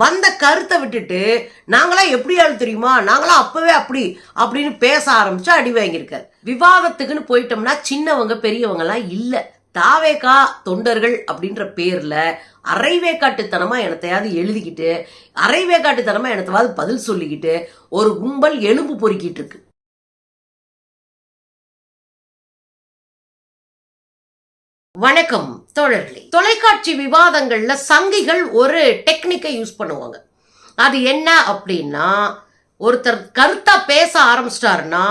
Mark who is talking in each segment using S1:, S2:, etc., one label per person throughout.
S1: வந்த கருத்தை விட்டுட்டு நாங்களா எப்படி ஆள் தெரியுமா, நாங்களாம் அப்பவே அப்படி அப்படின்னு பேச ஆரம்பிச்சு அடி வாங்கியிருக்காரு. விவாதத்துக்குன்னு போயிட்டோம்னா சின்னவங்க பெரியவங்க எல்லாம் இல்ல. தாவேகா தொண்டர்கள் அப்படின்ற பேர்ல அரைவேக்காட்டுத்தனமா எனத்தையாவது எழுதிக்கிட்டு அரைவேக்காட்டுத்தனமா எனத்தாவது பதில் சொல்லிக்கிட்டு ஒரு கும்பல் எலும்பு பொறுக்கிட்டு இருக்கு. வணக்கம் தோழர்களே. தொலைக்காட்சி விவாதங்கள்ல சங்கிகள் ஒரு டெக்னிக்கை யூஸ் பண்ணுவாங்க. அது என்ன அப்படின்னா, ஒருத்தர் கருத்தா பேச ஆரம்பிச்சிட்டாருன்னா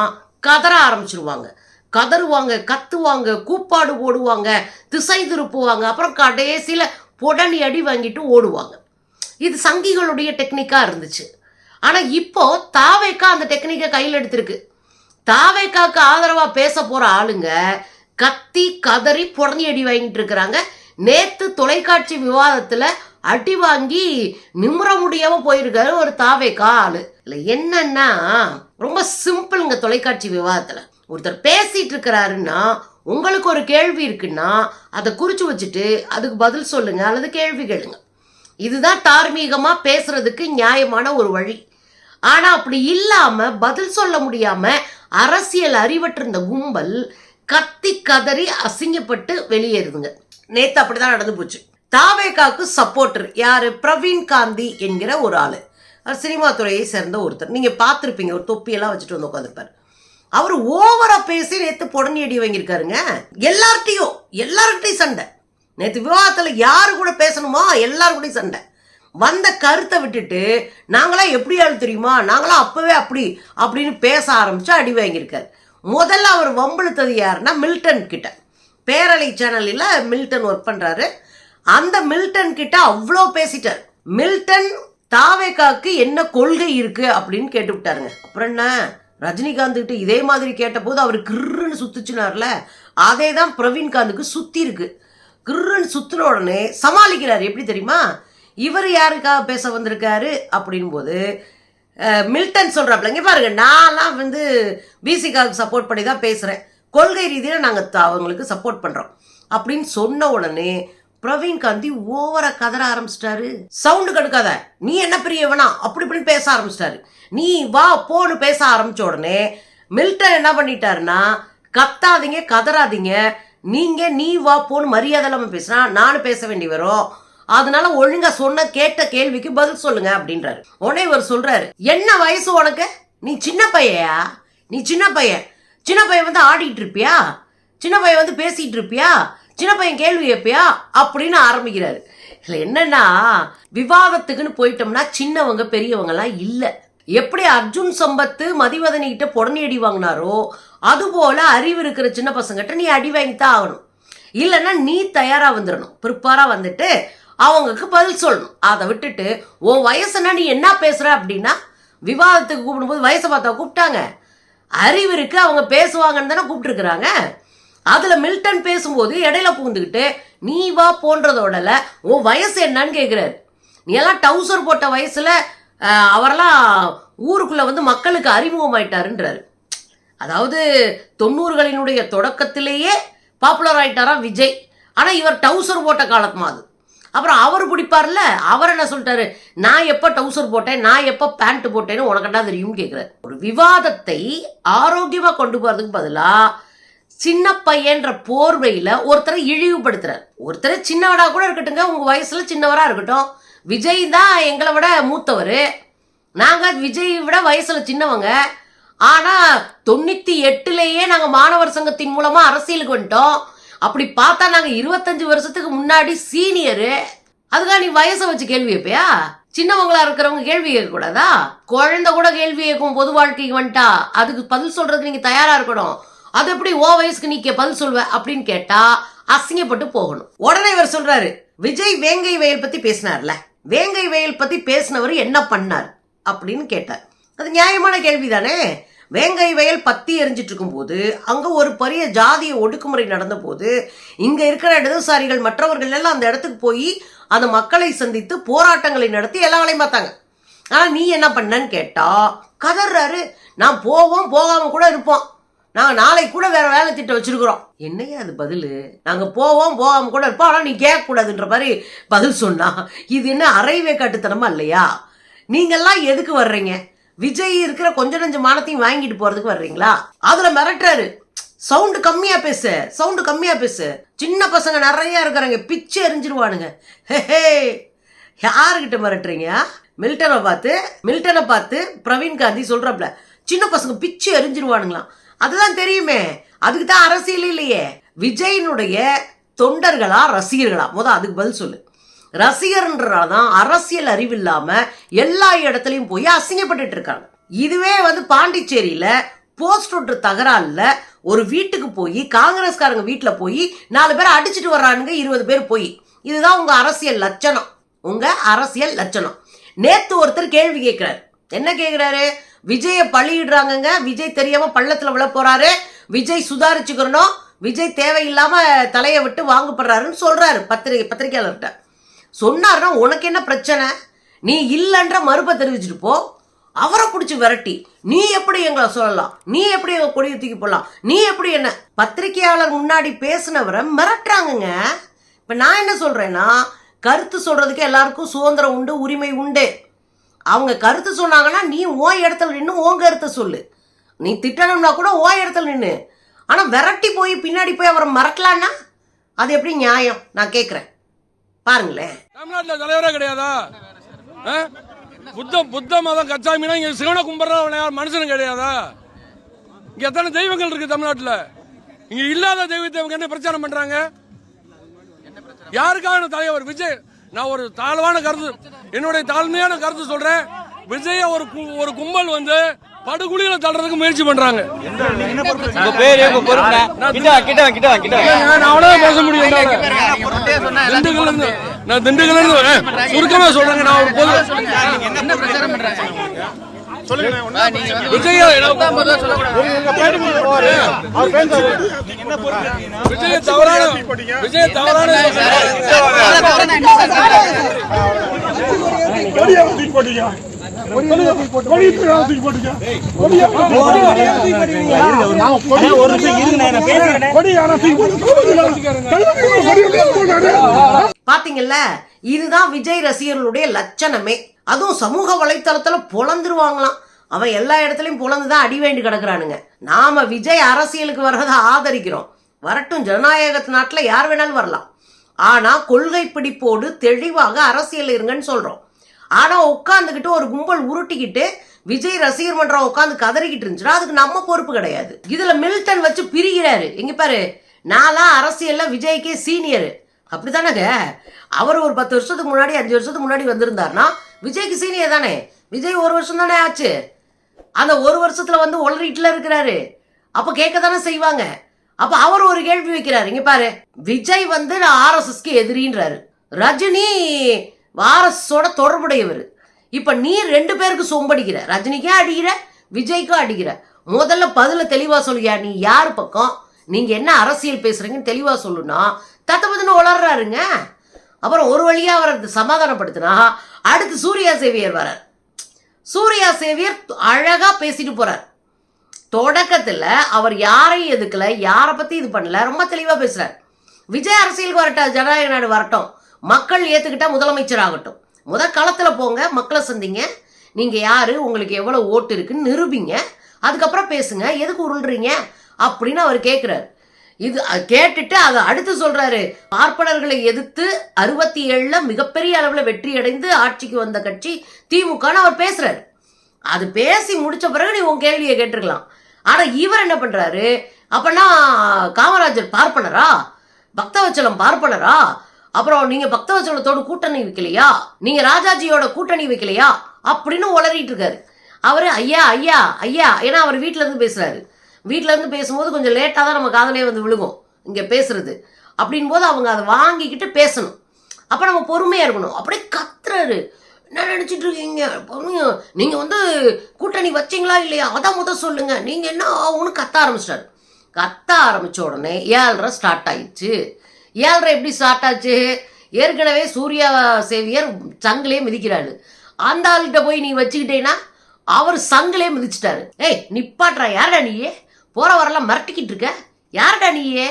S1: கதற ஆரம்பிச்சிருவாங்க. கதறுவாங்க, கத்துவாங்க, கூப்பாடு போடுவாங்க, திசை திருப்புவாங்க, அப்புறம் கடைசியில பொடனி அடி வாங்கிட்டு ஓடுவாங்க. இது சங்கிகளுடைய டெக்னிக்கா இருந்துச்சு. ஆனா இப்போ தாவேக்கா அந்த டெக்னிக்கை கையில் எடுத்திருக்கு. தாவேக்காக்கு ஆதரவா பேச போற ஆளுங்க கத்தி கதறி புடனி அடி வாங்கிட்டு இருக்கிறாங்க. நேத்து தொலைக்காட்சி விவாதத்துல அடி வாங்கி நிமிர முடியாம போயிருக்காரு ஒரு தாவேக்கா ஆளு. இல்ல என்னன்னா ரொம்ப சிம்பிள்ங்க. தொலைக்காட்சி விவாதத்துல ஒருத்தர் பேசிட்டு இருக்கிறாருன்னா உங்களுக்கு ஒரு கேள்வி இருக்குன்னா அதை குறிச்சு வச்சுட்டு அதுக்கு பதில் சொல்லுங்க அல்லது கேள்வி கேளுங்க. இதுதான் தார்மீகமா பேசுறதுக்கு நியாயமான ஒரு வழி. ஆனா அப்படி இல்லாம பதில் சொல்ல முடியாம அரசியல் அறிவற்ற இந்த கும்பல் கத்தி கதறி அசிங்கப்பட்டு வெளியேறுதுங்க. நேத்து அப்படிதான் நடந்து போச்சு. தாவேகாக்கு சப்போர்டர் யாரு? பிரவீன் காந்தி என்கிற ஒரு ஆளு. அவர் சினிமா துறையை சேர்ந்த ஒருத்தர். நீங்க பார்த்துருப்பீங்க, ஒரு தொப்பியெல்லாம் வச்சுட்டு வந்து உட்காந்துருப்பாரு. அவர் ஓவரா பேசி நேத்து புடனி அடி வாங்கியிருக்காருங்க. எல்லார்கிட்டையும் சண்டை. நேத்து விவாதத்துல யாரு கூட பேசணுமோ எல்லாரு கூடயும் சண்டை. வந்த கருத்தை விட்டுட்டு நாங்களா எப்படி ஆள் தெரியுமா, நாங்களாம் அப்பவே அப்படி அப்படின்னு பேச ஆரம்பிச்சு அடி வாங்கியிருக்காரு. முதல்ல அவர் வம்பிழுத்தது யாருன்னா மில்டன் கிட்ட. பேரலை சேனலில் மில்டன் ஒர்க் பண்றாரு. அந்த மில்டன் கிட்ட அவ்வளோ பேசிட்டார். மில்டன் தாவேகாக்கு என்ன கொள்கை இருக்கு அப்படின்னு கேட்டு விட்டாருங்க. அப்புறம் என்ன, ரஜினிகாந்த் கிட்ட இதே மாதிரி கேட்ட போது அவர் கிருன்னு சுத்துச்சுனார்ல, அதே தான் பிரவீன்காந்துக்கு சுத்தி இருக்கு. கிருன்னு சுத்தின உடனே சமாளிக்கிறாரு. எப்படி தெரியுமா, இவர் யாருக்காக பேச வந்திருக்காரு அப்படின் போது மில்டன் சொல்றாப்ல, இங்க பாருங்க, நான்லாம் வந்து பிசிகாவுக்கு சப்போர்ட் பண்ணி தான் பேசுறேன், கொள்கை ரீதியில் நாங்கள் அவங்களுக்கு சப்போர்ட் பண்றோம் அப்படின்னு சொன்ன உடனே பிரவீன் காந்தி ஓவரா கதற ஆரம்பிச்சிட்டாரு. சவுண்டு கடுக்காத, நீ என்ன பெரியவனா அப்படி இப்படின்னு பேச ஆரம்பிச்சிட்டாரு. நீ வா போன்னு பேச ஆரம்பிச்ச உடனே மில்டன் என்ன பண்ணிட்டாருன்னா, கத்தாதீங்க கதறாதீங்க, நீ வா போன்னு மரியாதை இல்லாம பேசினா நானும் பேச வேண்டி வரும், அதனால ஒழுங்கா சொன்ன கேட்ட கேள்விக்கு பதில் சொல்லுங்க அப்படின்றாரு. உடனே இவர் சொல்றாரு, என்ன வயசு உனக்கு, நீ சின்ன பையா, நீ சின்ன பையன் வந்து ஆடிட்டு இருப்பியா, சின்ன பையன் வந்து பேசிட்டு இருப்பியா, சின்ன பையன் கேள்வி கேட்பியா அப்படின்னு ஆரம்பிக்கிறாரு. இல்ல என்னன்னா, விவாதத்துக்குன்னு போயிட்டோம்னா சின்னவங்க பெரியவங்க எல்லாம் இல்ல. எப்படி அர்ஜுன் சம்பத்து மதிவதனி கிட்ட புடனி அடி வாங்கினாரோ அது போல அறிவு இருக்கிற சின்ன பசங்கிட்ட நீ அடி வாங்கித்தான் ஆகணும். இல்லைன்னா நீ தயாரா வந்துடணும், ப்ரிப்பேரா வந்துட்டு அவங்களுக்கு பதில் சொல்லணும். அதை விட்டுட்டு உன் வயசுனா நீ என்ன பேசுற அப்படின்னா, விவாதத்துக்கு கூப்பிடும்போது வயசை பார்த்தா கூப்பிட்டாங்க, அறிவு இருக்கு அவங்க பேசுவாங்கன்னு தானே கூப்பிட்டுருக்குறாங்க. அதுல மில்டன் பேசும்போது இடையில பூந்துக்கிட்டு நீ வா போன்றதோடல உன் வயசு என்னன்னு கேட்கிறாரு. நீ எல்லாம் டவுசர் போட்ட வயசுல அவரெல்லாம் ஊருக்குள்ள வந்து மக்களுக்கு அறிமுகமாயிட்டாருன்றாரு. அதாவது 90களினுடைய தொடக்கத்திலேயே பாப்புலர் ஆயிட்டாரா விஜய். ஆனா இவர் டவுசர் போட்ட காலத்துமா அது. அப்புறம் அவர் பிடிப்பார்ல, அவர் என்ன சொல்லிட்டாரு, நான் எப்ப டவுசர் போட்டேன், நான் எப்ப பேண்ட் போட்டேன்னு உனக்கண்டா தெரியும் கேட்கிறாரு. ஒரு விவாதத்தை ஆரோக்கியமா கொண்டு போறதுக்கு பதிலா சின்ன பையன்ற போர்வையில ஒருத்தரை இழிவுபடுத்துறாரு. ஒருத்தரை சின்னவடா கூட இருக்கட்டுங்க, உங்க வயசுல சின்னவரா இருக்கட்டும், விஜய் தான் எங்களை விட மூத்தவர், நாங்க விஜய் விட வயசுல சின்னவங்க. ஆனா 98லேயே நாங்க மாணவர் சங்கத்தின் மூலமா அரசியலுக்கு வந்துட்டோம். அப்படி பார்த்தா நாங்க 25 வருஷத்துக்கு முன்னாடி சீனியரு. அதுக்காக நீ வயசை வச்சு கேள்வி கேட்பியா? சின்னவங்களா இருக்கிறவங்க கேள்வி கேட்க கூடாதா? குழந்தை கூட கேள்வி கேட்கும் பொது வாழ்க்கைக்கு வந்துட்டா அதுக்கு பதில் சொல்றதுக்கு நீங்க தயாரா இருக்கணும். அது எப்படி ஓ வயசுக்கு நீ பதில் சொல்வ அப்படின்னு கேட்டா அசிங்கப்பட்டு போகணும். உடனே இவர் சொல்றாரு, விஜய் வேங்கை வயல் பத்தி பேசினார்ல, வேங்கை வயல் பத்தி பேசினவர் என்ன பண்ணார் அப்படின்னு கேட்டார். அது நியாயமான கேள்வி தானே. வேங்கை வயல் பத்தி எரிஞ்சிட்டு இருக்கும் போது அங்க ஒரு பெரிய ஜாதிய ஒடுக்குமுறை நடந்த போது இங்க இருக்கிற இடதுசாரிகள் மற்றவர்கள் எல்லாம் அந்த இடத்துக்கு போய் அந்த மக்களை சந்தித்து போராட்டங்களை நடத்தி எல்லா வேலையும் பார்த்தாங்க. ஆனா நீ என்ன பண்ணன்னு கேட்டா கதறாரு, நான் போவோம் போகாம கூட இருப்போம், நாங்க நாளைக்கு கூட வேற வேலை திட்டம் வச்சிருக்கிறோம். என்னையா அது பதில்? நாங்க போவோம், போகாம கூட இருப்போம், ஆனா நீ கேட்க கூடாதுன்ற மாதிரி பதில் சொன்னா இது என்ன அரைவே காட்டுத்தனமா இல்லையா? நீங்கெல்லாம் எதுக்கு வர்றீங்க? விஜய் இருக்கிற கொஞ்ச நஞ்ச மானத்தையும் வாங்கிட்டு போறதுக்கு வர்றீங்களா? அதுல மிரட்டுறாரு, சவுண்டு கம்மியா பேசு, சவுண்டு கம்மியா பேசு. சின்ன பசங்க நிறைய இருக்கிறாங்க, பிச்சு எரிஞ்சிருவானுங்க. யாருக்கிட்ட மிரட்டுறீங்க? மில்டனை பார்த்து பிரவீன் காந்தி சொல்றப்பல சின்ன பசங்க பிச்சு எரிஞ்சிருவானுங்களாம். அதுதான் தெரியுமே, அதுக்கு தான் அரசியல் இல்லையே. விஜயினுடைய தொண்டர்களா ரசிகர்களா? அதுக்கு பதில் சொல்லு. ரசிகர்ன்றதான் அரசியல் அறிவு இல்லாம எல்லா இடத்துலயும் போய் அசிங்கப்பட்டு இருக்காங்க. இதுவே பாண்டிச்சேரியில போஸ்ட் ஒன்று தகராறுல ஒரு வீட்டுக்கு போய் காங்கிரஸ்காரங்க வீட்டுல போய் 4 பேரை அடிச்சுட்டு வர்றானுங்க, 20 பேர் போய். இதுதான் உங்க அரசியல் லட்சணம், உங்க அரசியல் லட்சணம். நேத்து ஒருத்தர் கேள்வி கேட்கிறாரு. என்ன கேட்கிறாரு? விஜய பழியிடுறாங்க, விஜய் தெரியாம பள்ளத்துல விழ போறாரு, விஜய் சுதாரிச்சுக்கணும், விஜய் தேவையில்லாம தலையை விட்டு வாங்கப்படுறாருன்னு சொல்றாரு பத்திரிகையாளர்கிட்ட. சொன்னாருன்னா உனக்கு என்ன பிரச்சனை? நீ இல்லைன்ற மறுப்பை தெரிவிச்சுட்டு போ. அவரை பிடிச்சி விரட்டி நீ எப்படி எங்களை சொல்லலாம், நீ எப்படி எங்க கொடியை தூக்கி போடலாம், நீ எப்படி என்ன? பத்திரிகையாளர் முன்னாடி பேசினவரை மிரட்டுறாங்க. இப்ப நான் என்ன சொல்றேன்னா, கருத்து சொல்றதுக்கு எல்லாருக்கும் சுதந்திரம் உண்டு, உரிமை உண்டு. அவங்க கருத்து சொன்னாங்கன்னா நீ ஓ இடத்துல நின்று ஓன் கருத்தை சொல்லு. நீ திட்டணும்னா கூட ஓ இடத்துல நின்று. ஆனா விரட்டி போய் பின்னாடி போய் அவரை மறக்கலான்னா அது எப்படி நியாயம்? நான் கேட்கிறேன், பாருங்களேன்.
S2: தமிழ்நாட்டில் தலைவரே கிடையாதா? புத்த மதம் கச்சாமினா இங்க சிவனை கும்பிட்ற மனுஷனும் கிடையாதா? இங்க எத்தனை தெய்வங்கள் இருக்கு தமிழ்நாட்டில்? இங்க இல்லாத தெய்வத்தை இவங்க என்ன பிரச்சாரம் பண்றாங்க? யாருக்கான தலைவர் விஜய்? நான் ஒரு தாழ்வான கருத்து, என்னுடைய தாழ்மையான கருத்து சொல்றேன். விஜய ஒரு கும்பல் படுகுழியில தள்ளுறதுக்கு முயற்சி பண்றாங்க. நான் பேச முடியும். நான் திண்டுக்கல்ல இருந்து சுருக்கமா சொல்றேங்க. நான் ஒரு பொது விஜய தவறான
S1: பாத்தீங்கல்ல, இதுதான் விஜய் ரசிகர்களுடைய லட்சணமே. அதுவும் சமூக வலைத்தளத்துல பொழந்துருவாங்களாம். அவன் எல்லா இடத்துலயும் பொழந்துதான் அடி வேண்டி கிடக்குறானுங்க. நாம விஜய் அரசியலுக்கு வர்றதை ஆதரிக்கிறோம். வரட்டும், ஜனநாயக நாட்டுல யார் வேணாலும் வரலாம். ஆனா கொள்கை பிடிப்போடு தெளிவாக அரசியல் இருங்கன்னு சொல்றோம். ஆனா உட்காந்துக்கிட்டு ஒரு கும்பல் உருட்டிக்கிட்டு விஜய் ரசிகர் மன்றம் உட்காந்து கதறிக்கிட்டு இருந்துச்சுன்னா அதுக்கு நம்ம பொறுப்பு கிடையாது. இதுல மில்டன் வச்சு பிரிகிறாரு. எங்க பாரு, நான்லாம் அரசியல்ல விஜய்க்கே சீனியர், அப்படித்தானங்க? அவர் ஒரு 10 வருஷத்துக்கு முன்னாடி 5 வருஷத்துக்கு முன்னாடி வந்திருந்தாருன்னா விஜய்க்கு சீனியர் தானே. விஜய் 1 வருஷம் தானே ஆச்சு. அந்த 1 வருஷத்துல ஒளறிட்டுல இருக்கிறாரு. அப்ப கேட்க தானே செய்வாங்க. அப்ப அவர் ஒரு கேள்வி வைக்கிறாரு. இங்க பாரு, விஜய் நான் RSSக்கு எதிரின்றாரு, ரஜினி RSSோட தொடர்புடையவர். இப்ப நீ 2 பேருக்கு சொம்படிக்கிற, ரஜினிக்கும் அடிக்கிற, விஜய்க்கும் அடிக்கிற. முதல்ல பதில தெளிவா சொல்லியா, நீ யார் பக்கம், நீங்க என்ன அரசியல் பேசுறீங்கன்னு தெளிவா சொல்லுனா தத்தபதுன்னு வளர்றாருங்க. அப்புறம் ஒரு வழியா அவரை சமாதானப்படுத்தினா அடுத்து சூர்யா சேவியர் வரார். சூர்யா சேவியர் அழகா பேசிட்டு போறார். தொடக்கத்துல அவர் யாரையும் எதுக்கல, யாரை பத்தி இது பண்ணல, ரொம்ப தெளிவா பேசுறாரு. விஜய் அரசியலுக்கு வரட்டும், ஜனநாயக நாடு வரட்டும், மக்கள் ஏத்துக்கிட்டா முதலமைச்சர் ஆகட்டும், களத்துல போங்க, மக்களை சந்திங்க, நீங்க யாரு, உங்களுக்கு எவ்வளவு ஓட்டு இருக்குன்னு நிரூபிங்க, அதுக்கப்புறம் பேசுங்க, எதுக்கு உருள்றீங்க அப்படின்னு அவர் கேட்கிறாரு. இது கேட்டுட்டு அதை அடுத்து சொல்றாரு, பார்ப்பனர்களை எதிர்த்து 67ல மிகப்பெரிய அளவுல வெற்றி அடைந்து ஆட்சிக்கு வந்த கட்சி திமுகன்னு அவர் பேசுறாரு. அது பேசி முடிச்ச பிறகு நீ உன் கேள்வியை கேட்டிருக்கலாம். ஆனா இவர் என்ன பண்றாரு, அப்பனா காமராஜர் பார்ப்பனரா, பக்தவச்சலம் பார்ப்பனரா, அப்புறம் நீங்க பக்தவச்சலத்தோட கூட்டணி வைக்கலையா, நீங்க ராஜாஜியோட கூட்டணி வைக்கலையா அப்படின்னு உளறிட்டு இருக்காரு. அவரு ஐயா ஐயா ஐயா, ஏன்னா அவர் வீட்டுல இருந்து பேசுறாரு. வீட்டுல இருந்து பேசும்போது கொஞ்சம் லேட்டா தான் நம்ம காதலே விழுகும் இங்க பேசுறது. அப்படின் போது அவங்க அதை வாங்கிக்கிட்டு பேசணும். அப்ப நம்ம பொறுமையா இருக்கணும். அப்படியே கத்துறாரு, என்ன நினைச்சிட்டு இருக்கீங்க, நீங்க கூட்டணி வச்சீங்களா இல்லையா, அதான் சொல்லுங்க, நீங்க என்ன ஆகும்னு கத்த ஆரம்பிச்சிட்டாரு. கத்த ஆரம்பிச்ச உடனே 7:30 ஸ்டார்ட் ஆயிடுச்சு. 7:30 எப்படி ஸ்டார்ட் ஆச்சு? ஏற்கனவே சூர்யா சேவியர் சங்கிலே மிதிக்கிறாரு. அந்த ஆள்கிட்ட போய் நீ வச்சுக்கிட்டேன்னா அவர் சங்கிலே மிதிச்சிட்டாரு. ஏய் நிப்பாட்றா, யாரா நீ, போற வரலாம் மிரட்டிக்கிட்டு இருக்க, யாருடா நீயே,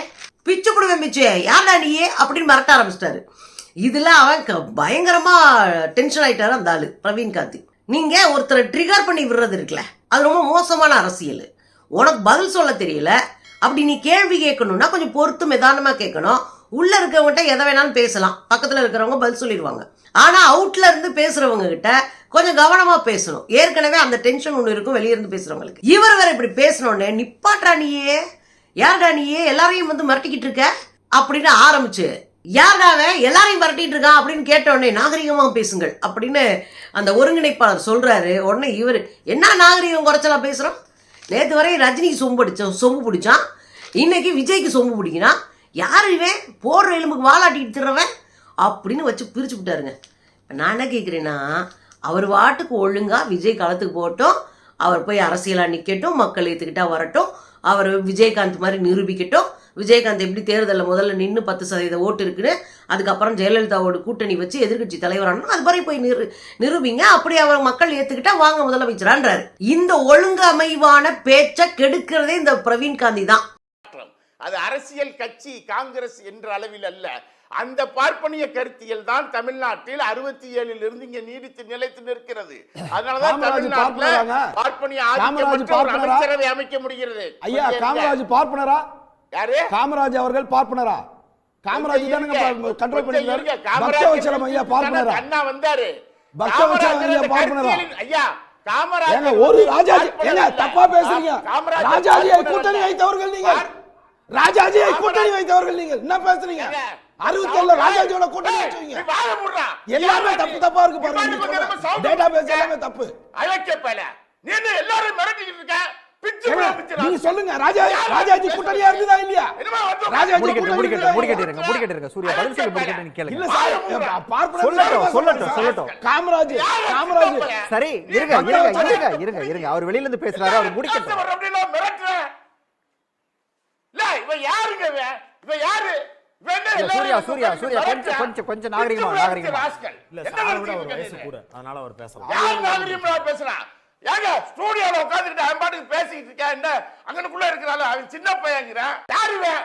S1: பிச்சு கொடுவேன் பிச்சு, யாருடா நீயே அப்படின்னு மிரட்ட ஆரம்பிச்சிட்டாரு. இதுல அவன் பயங்கரமா டென்ஷன் ஆயிட்டாரு அந்த ஆளு பிரவீன் காந்தி. நீங்க ஒருத்தரை ட்ரிகர் பண்ணி விடுறது இருக்குல்ல, அது ரொம்ப மோசமான அரசியல். உனக்கு பதில் சொல்ல தெரியல, அப்படி நீ கேள்வி கேட்கணும்னா கொஞ்சம் பொறுத்து நிதானமா கேட்கணும். உள்ள இருக்கவங்ககிட்ட எதை வேணாலும் பேசலாம், பக்கத்துல இருக்கிறவங்க பதில் சொல்லிடுவாங்க. ஆனா அவுட்ல இருந்து பேசுறவங்க கிட்ட கொஞ்சம் கவனமா பேசணும். ஏற்கனவே அந்த டென்ஷன் ஒண்ணு இருக்கும் வெளியே இருந்து பேசுறவங்களுக்கு. இவர் வேற இப்படி பேசணும்னு நிப்பாட்டா நீயே, யாருடா நீயே, எல்லாரையும் வந்து மிரட்டிக்கிட்டு இருக்க அப்படின்னு ஆரம்பிச்சு, யாருடாவே எல்லாரையும் மிரட்டிட்டு இருக்கான் அப்படின்னு கேட்ட உடனே நாகரிகமா பேசுங்கள் அப்படின்னு அந்த ஒருங்கிணைப்பாளர் சொல்றாரு. உடனே இவர் என்ன நாகரிகம் குறைச்சலா பேசுறோம், நேற்று வரை ரஜினிக்கு சொம்பு பிடிச்சான், இன்னைக்கு விஜய்க்கு சொம்பு பிடிக்கிறான், யார் இவன் போடுற எலும்புக்கு வாலாட்டிட்டு திடுறவன் அப்படின்னு வச்சு பிரிச்சு விட்டாருங்க. நான் என்ன கேட்குறேன்னா, அவர் வாட்டுக்கு ஒழுங்கா விஜய் களத்துக்கு போகட்டும், அவர் போய் அரசியலாக நிற்கட்டும், மக்கள் ஏற்றுக்கிட்டா வரட்டும், அவர் விஜயகாந்த் மாதிரி நிரூபிக்கட்டும். விஜயகாந்த் எப்படி தேர்தலில் முதல்ல நின்று 10% ஓட்டு இருக்குன்னு, அதுக்கப்புறம் ஜெயலலிதாவோட கூட்டணி வச்சு எதிர்கட்சி தலைவரானா அது மாதிரி போய் நிரூபிங்க, அப்படி அவர் மக்கள் ஏற்றுக்கிட்டா வாங்க முதலமைச்சரான்றாரு. இந்த ஒழுங்கு அமைவான பேச்சை கெடுக்கிறதே இந்த பிரவீன் காந்தி தான்.
S3: அது அரசியல் கட்சி காங்கிரஸ் என்ற அளவில் அல்ல, அந்த பார்ப்பனிய கருத்தியல் தான் தமிழ்நாட்டில் 67 இருந்து இங்க நீடித்து நிலைத்து நிற்கிறது. அதனாலதான் தமிழ்நாட்டில் பார்ப்பனிய அமைச்சரவை அமைக்க முடிகிறது.
S4: ஐயா காமராஜ் பார்ப்பனரா?
S3: யாரு?
S4: காமராஜ் அவர்கள் பார்ப்பனரா? காமராஜ் தானங்க கண்ட்ரோல் பண்ணிருக்காரு. பக்தவச்சலம் ஐயா பார்ப்பனரா?
S3: அண்ணா வந்தாரு.
S4: பக்தவச்சலம் ஐயா பார்ப்பனரா?
S3: ஐயா காமராஜ்
S4: ஒரு ராஜாஜி ஏங்க தப்பா பேசுறீங்க. ராஜாஜியை கூட்டணி வைத்தவர்கள் நீங்கள், ராஜாஜியை கூட்டணி வைத்தவர்கள் நீங்கள் என்ன பேசுறீங்க? 67 ராஜாஜியோட கூட்டணி வச்சீங்க. எல்லாமே தப்பா இருக்கு பாருங்க. டேட்டா பேஸ் எல்லாமே தப்பு.
S3: அழைக்கப்பல நீ எல்லாரும் மிரட்டிட்டு இருக்க.
S4: நீங்க சொல்லுங்க, ராஜாஜி கூட்டணியா இருந்ததா இல்லையா? ராஜாஜி
S5: முடிக்கட்டிருங்க சூர்யா, பதில் சொல்லி முடிக்கட்டி கேளுங்க.
S4: இல்ல சார் சொல்லட்டும். காமராஜ்
S5: சரி இருங்க அவர் வெளியில இருந்து பேசுறாரு, அவர் முடிக்கட்டும்.
S3: இவன் யாருங்க? இவன் யாரு?
S5: சூர்யா கொஞ்சம் நாகரிகமா
S4: இல்ல சார் விட ஒரு வயசு கூட, அதனால அவர் பேசலாம்.
S3: யார் நாகரிகமா பேசுறான்? ஏங்க ஸ்டூடியோல உட்கார்ந்துட்டு அவன் பாட்டுக்கு பேசிட்டு இருக்கா என்ன? அங்கனுக்குள்ள இருக்கறால அவன் சின்ன பையன்ங்கறான். யாரு இவன்?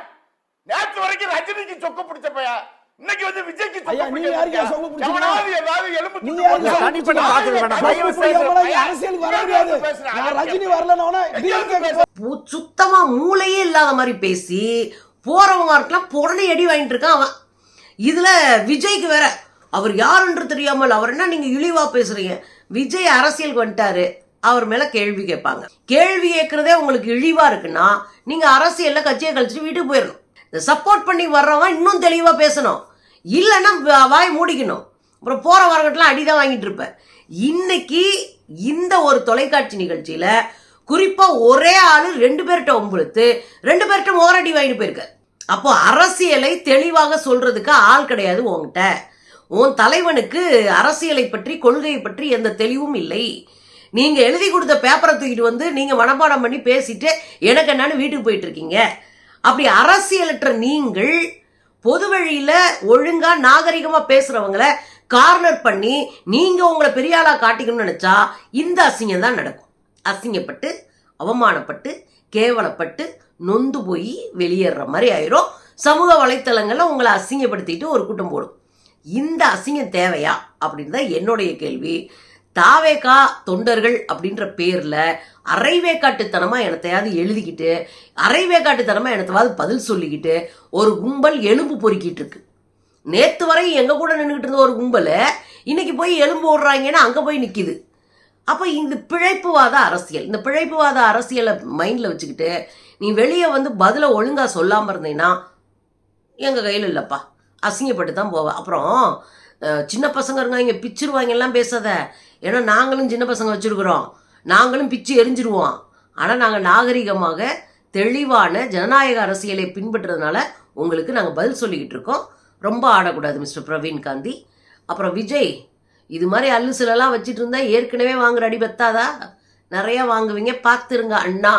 S3: நேத்து வரைக்கும் ரஜினிக்கு சொக்க பிடிச்ச பையன், இன்னைக்கு வந்து விஜய்க்கு சொக்க பிடிச்ச.
S4: நீங்க யாருக்கு சொக்க பிடிச்சீங்க?
S3: ஏதாவது எலும்பு
S4: நீங்க தனி பண்ணி பாக்க வேண்டாம். அரசியலுக்கு வர முடியாது. நான் ரஜினி வரலனோனா
S1: சுத்தமா மூளையே இல்லாத மாதிரி பேசி போறவங்களுக்கெல்லாம் உடனே அடி வாங்கிட்டு இருக்கான் அவன். இதுல விஜய்க்கு வேற அவர் யாருன்று தெரியாமல், அவர் என்ன நீங்க இழிவா பேசுறீங்க, விஜய் அரசியலுக்கு வந்துட்டாரு, அவர் மேல கேள்வி கேட்பாங்க. கேள்வி கேட்கறதே உங்களுக்கு இழிவா இருக்குன்னா நீங்க அரசியல்ல கட்சியை கழிச்சுட்டு வீட்டுக்கு போயிடணும். இந்த சப்போர்ட் பண்ணி வர்றவன் இன்னும் தெளிவா பேசணும், இல்லைன்னா வாய் மூடிக்கணும். அப்புறம் போற வரங்கட்டெல்லாம் அடிதான் வாங்கிட்டு இருப்பேன். இன்னைக்கு இந்த ஒரு தொலைக்காட்சி நிகழ்ச்சியில குறிப்பா ஒரே ஆளு 2 பேர்கிட்ட ஒம்புழுத்து 2 பேர்கிட்ட மோரடி வாங்கிட்டு போயிருக்க. அப்போ அரசியலை தெளிவாக சொல்றதுக்கு ஆள் கிடையாது உன்கிட்ட. உன் தலைவனுக்கு அரசியலை பற்றி கொள்கையை பற்றி எந்த தெளிவும் இல்லை. நீங்க எழுதி கொடுத்த பேப்பரை தூக்கிட்டு வந்து நீங்க மனப்பாடம் பண்ணி பேசிட்டு எனக்கு என்னன்னு வீட்டுக்கு போயிட்டு இருக்கீங்க. அப்படி அரசியலற்ற நீங்கள் பொது வழியில ஒழுங்கா நாகரிகமா பேசுறவங்களை கார்னர் பண்ணி நீங்க உங்களை பெரிய ஆளா காட்டிக்கணும்னு நினைச்சா இந்த அசிங்கம் தான் நடக்கும். அசிங்கப்பட்டு அவமானப்பட்டு கேவலப்பட்டு நொந்து போய் வெளியேற மாதிரி ஆயிரும். சமூக வலைத்தளங்கள்ல உங்களை அசிங்கப்படுத்திட்டு ஒரு கூட்டம் போடும். இந்த அசிங்கம் தேவையா அப்படின்னு தான் என்னுடைய கேள்வி. தாவேகா தொண்டர்கள் அப்படின்ற பேர்ல அரைவேக்காட்டுத்தனமா எனத்தையாவது எழுதிக்கிட்டு அரைவேக்காட்டுத்தனமா எனத்தாவது பதில் சொல்லிக்கிட்டு ஒரு கும்பல் எலும்பு பொறுக்கிட்டு இருக்கு. நேத்து வரை எங்க கூட நின்றுகிட்டு இருந்த ஒரு கும்பல் இன்னைக்கு போய் எலும்பு ஓடுறாங்கன்னா அங்க போய் நிக்குது. அப்போ இந்த பிழைப்புவாத அரசியல், இந்த பிழைப்புவாத அரசியலை மைண்டில் வச்சுக்கிட்டு நீ வெளியே வந்து பதிலை ஒழுங்காக சொல்லாமல் இருந்தீங்கன்னா எங்கள் கையில் இல்லைப்பா, அசிங்கப்பட்டு தான் போவேன். அப்புறம் சின்ன பசங்க இருங்க இங்கே பிச்சிருவாங்க எல்லாம் பேசாத, ஏன்னா நாங்களும் சின்ன பசங்க வச்சுருக்குறோம், நாங்களும் பிச்சு எரிஞ்சிருவோம். ஆனால் நாங்கள் நாகரிகமாக தெளிவான ஜனநாயக அரசியலை பின்பற்றுறதுனால உங்களுக்கு நாங்கள் பதில் சொல்லிக்கிட்டு இருக்கோம். ரொம்ப ஆடக்கூடாது மிஸ்டர் பிரவீன் காந்தி. அப்புறம் விஜய், இது மாதிரி அல்லு சிலெல்லாம் வச்சுட்டு இருந்தா ஏற்கனவே வாங்குற அடி பத்தாதா? நிறைய வாங்குவீங்க, பார்த்துருங்க அண்ணா.